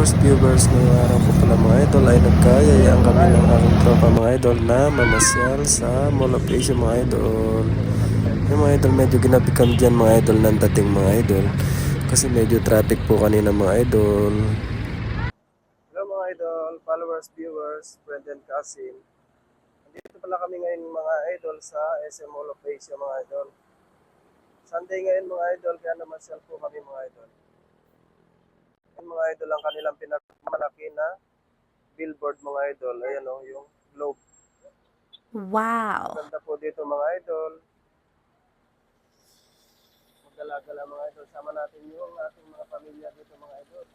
followers, viewers, ngayong araw po pala mga idol ay nagkayayaan kami ng aking tropa mga idol na mamasyal sa Mall of Asia mga idol. Yung mga idol, medyo ginabi kami dyan mga idol ng dating mga idol kasi medyo traffic po kanina mga idol. Hello mga idol, followers, viewers, friend and cousin. Dito pala kami ngayon mga idol sa SM Mall of Asia mga idol. Sunday ngayon mga idol, kaya namasyal po kami mga idol. Mga idol ang kanilang pinakamalaki na billboard mga idol. Ayan o, yung globe. Wow! Maganda po dito mga idol. Magdala-gala mga idol. Sama natin yung ating mga pamilya dito mga idol.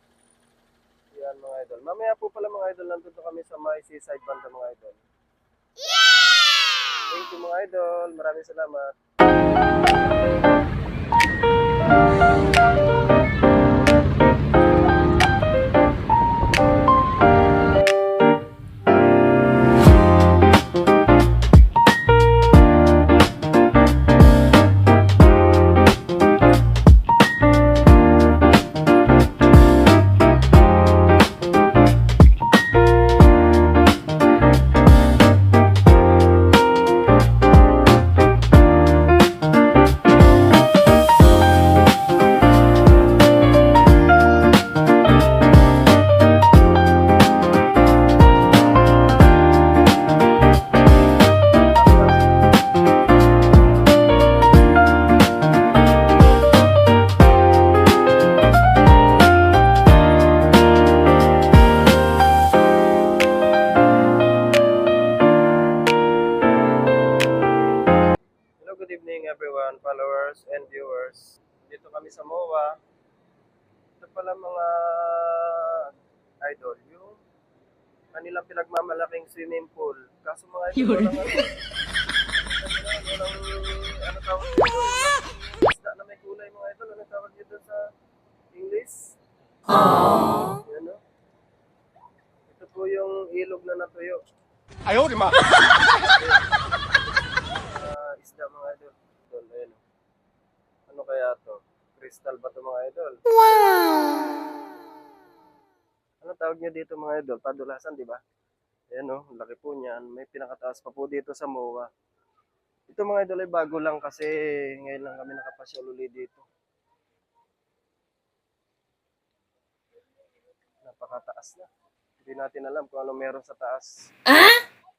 Yan mga idol. Mamaya po pala mga idol, nandito kami sa may seaside banda mga idol. Yeah! Thank you mga idol. Maraming salamat. Good evening everyone, followers and viewers. Dito kami sa MOA. Ito pala mga idol, yung kanilang pinagmamalaking swimming pool. Kaso mga idol, walang ano tawag dito, isda na may kulay mga idol, ano tawag dito sa English? Yan o. Ito po yung ilog na natuyo. Ayaw, di ma! Isda mga idol. Ayan o. Ano kaya to? Crystal ba to mga idol? Ano tawag niya dito mga idol? Padulasan, di ba? Ayan o, laki po niyan. May pinakataas pa po dito sa MOA. Ito mga idol ay bago lang kasi ngayon lang kami nakapasyal uli dito. Napakataas na. Hindi natin alam kung ano meron sa taas.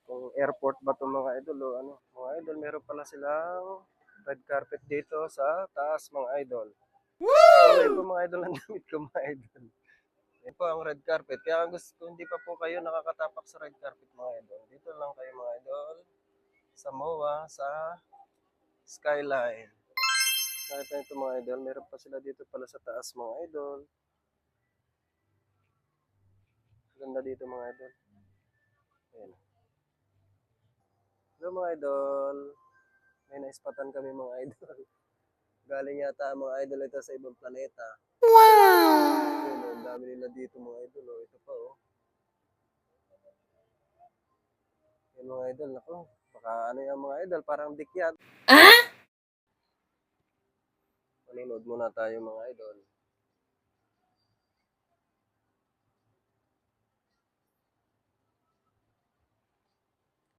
Kung airport ba itong mga idol o ano. Mga idol, meron pala silang red carpet dito sa taas mga idol. Woo! Po mga idol ang damit ko mga idol. Yan po ang red carpet. Kaya kung hindi pa po kayo nakakatapak sa red carpet mga idol, dito lang kayo mga idol sa MOA, sa Skyline. Nakita nito mga idol, meron pa sila dito pala sa taas mga idol. Ganda dito mga idol. Ayan. Hello mga idol. May naispatan kami mga idol. Galing yata ang mga idol ito sa ibang planeta. Wow! Ayan, ang dami nila dito mga idol. Oh. Ito pa oh. Yan mga idol. Ako, baka ano yung mga idol, parang dikyat. Maninood muna tayo mga idol.